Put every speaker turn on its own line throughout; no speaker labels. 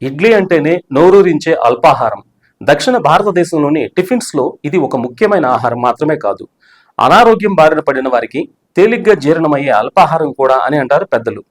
ఇడ్లీ అంటేనే నోరూరించే అల్పాహారం. దక్షిణ భారతదేశంలోని టిఫిన్స్లో ఇది ఒక ముఖ్యమైన ఆహారం మాత్రమే కాదు, అనారోగ్యం బారిన పడిన వారికి తేలిగ్గా జీర్ణమయ్యే అల్పాహారం కూడా అని అంటారు పెద్దలు.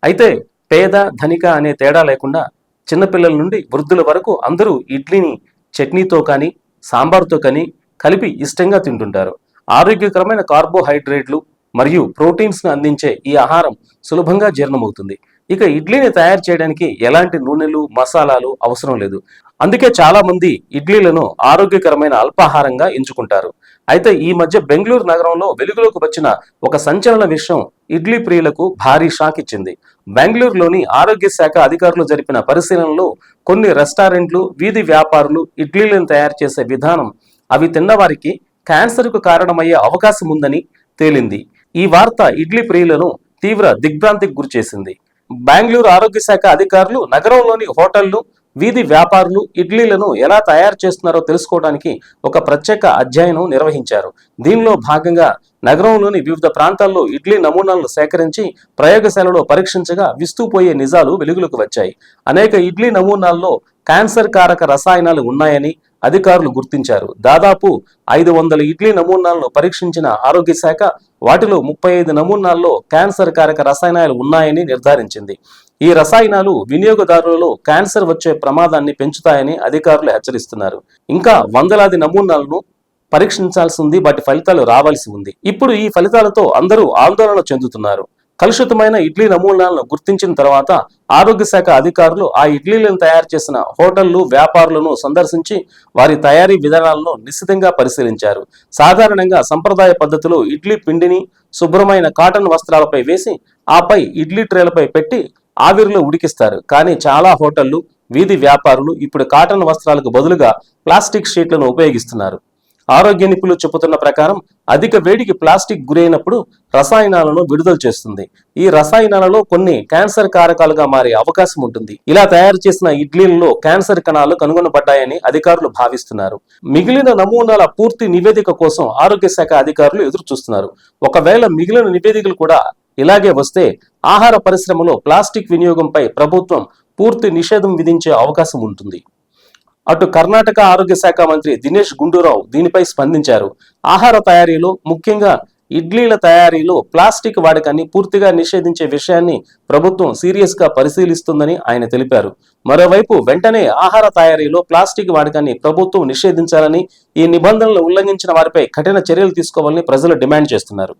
అయితే పేద ధనిక అనే తేడా లేకుండా చిన్నపిల్లల నుండి వృద్ధుల వరకు అందరూ ఇడ్లీని చట్నీతో కానీ సాంబార్తో కానీ కలిపి ఇష్టంగా తింటుంటారు. ఆరోగ్యకరమైన కార్బోహైడ్రేట్లు మరియు ప్రోటీన్స్ను అందించే ఈ ఆహారం సులభంగా జీర్ణమవుతుంది. ఇక ఇడ్లీని తయారు చేయడానికి ఎలాంటి నూనెలు మసాలాలు అవసరం లేదు. అందుకే చాలా మంది ఇడ్లీలను ఆరోగ్యకరమైన అల్పాహారంగా ఎంచుకుంటారు. అయితే ఈ మధ్య బెంగళూరు నగరంలో వెలుగులోకి వచ్చిన ఒక సంచలన విషయం ఇడ్లీ ప్రియులకు భారీ షాక్ ఇచ్చింది. బెంగళూరులోని ఆరోగ్య శాఖ అధికారులు జరిపిన పరిశీలనలో కొన్ని రెస్టారెంట్లు, వీధి వ్యాపారులు ఇడ్లీలను తయారు చేసే విధానం అవి తిన్నవారికి క్యాన్సర్కు కారణమయ్యే అవకాశం ఉందని తేలింది. ఈ వార్త ఇడ్లీ ప్రియులను తీవ్ర దిగ్భ్రాంతికి గురిచేసింది. బెంగళూరు ఆరోగ్య శాఖ అధికారులు నగరంలోని హోటళ్లు, వీధి వ్యాపారులు ఇడ్లీలను ఎలా తయారు చేస్తున్నారో తెలుసుకోవడానికి ఒక ప్రత్యేక అధ్యయనం నిర్వహించారు. దీనిలో భాగంగా నగరంలోని వివిధ ప్రాంతాల్లో ఇడ్లీ నమూనాలను సేకరించి ప్రయోగశాలలో పరీక్షించగా విస్తుపోయే నిజాలు వెలుగులోకి వచ్చాయి. అనేక ఇడ్లీ నమూనాల్లో క్యాన్సర్ కారక రసాయనాలు ఉన్నాయని అధికారులు గుర్తించారు. దాదాపు 500 ఇడ్లీ నమూనాలను పరీక్షించిన ఆరోగ్య శాఖ వాటిలో 35 నమూనాల్లో క్యాన్సర్ కారక రసాయనాలు ఉన్నాయని నిర్ధారించింది. ఈ రసాయనాలు వినియోగదారులలో క్యాన్సర్ వచ్చే ప్రమాదాన్ని పెంచుతాయని అధికారులు హెచ్చరిస్తున్నారు. ఇంకా వందలాది నమూనాలను పరీక్షించాల్సి ఉంది, వాటి ఫలితాలు రావాల్సి ఉంది. ఇప్పుడు ఈ ఫలితాలతో అందరూ ఆందోళన చెందుతున్నారు. కలుషితమైన ఇడ్లీ నమూనాలను గుర్తించిన తర్వాత ఆరోగ్య శాఖ అధికారులు ఆ ఇడ్లీలను తయారు చేసిన హోటళ్లు, వ్యాపారులను సందర్శించి వారి తయారీ విధానాలను నిశితంగా పరిశీలించారు. సాధారణంగా సంప్రదాయ పద్ధతిలో ఇడ్లీ పిండిని శుభ్రమైన కాటన్ వస్త్రాలపై వేసి ఆపై ఇడ్లీ ట్రేలపై పెట్టి ఆవిరిలో ఉడికిస్తారు. కానీ చాలా హోటళ్లు, వీధి వ్యాపారులు ఇప్పుడు కాటన్ వస్త్రాలకు బదులుగా ప్లాస్టిక్ షీట్లను ఉపయోగిస్తున్నారు. ఆరోగ్య నిపుణులు చెబుతున్న ప్రకారం అధిక వేడికి ప్లాస్టిక్ గురైనప్పుడు రసాయనాలను విడుదల చేస్తుంది. ఈ రసాయనాలలో కొన్ని క్యాన్సర్ కారకాలుగా మారే అవకాశం ఉంటుంది. ఇలా తయారు చేసిన ఇడ్లీలలో క్యాన్సర్ కణాలు కనుగొనబడ్డాయని అధికారులు భావిస్తున్నారు. మిగిలిన నమూనాల పూర్తి నివేదిక కోసం ఆరోగ్య శాఖ అధికారులు ఎదురు చూస్తున్నారు. ఒకవేళ మిగిలిన నివేదికలు కూడా ఇలాగే వస్తే ఆహార పరిశ్రమలో ప్లాస్టిక్ వినియోగంపై ప్రభుత్వం పూర్తి నిషేధం విధించే అవకాశం ఉంటుంది. అటు కర్ణాటక ఆరోగ్య శాఖ మంత్రి దినేష్ గుండూరావు దీనిపై స్పందించారు. ఆహార తయారీలో, ముఖ్యంగా ఇడ్లీల తయారీలో ప్లాస్టిక్ వాడకాన్ని పూర్తిగా నిషేధించే విషయాన్ని ప్రభుత్వం సీరియస్ గా పరిశీలిస్తుందని ఆయన తెలిపారు. మరోవైపు వెంటనే ఆహార తయారీలో ప్లాస్టిక్ వాడకాన్ని ప్రభుత్వం నిషేధించాలని, ఈ నిబంధనలు ఉల్లంఘించిన వారిపై కఠిన చర్యలు తీసుకోవాలని ప్రజలు డిమాండ్ చేస్తున్నారు.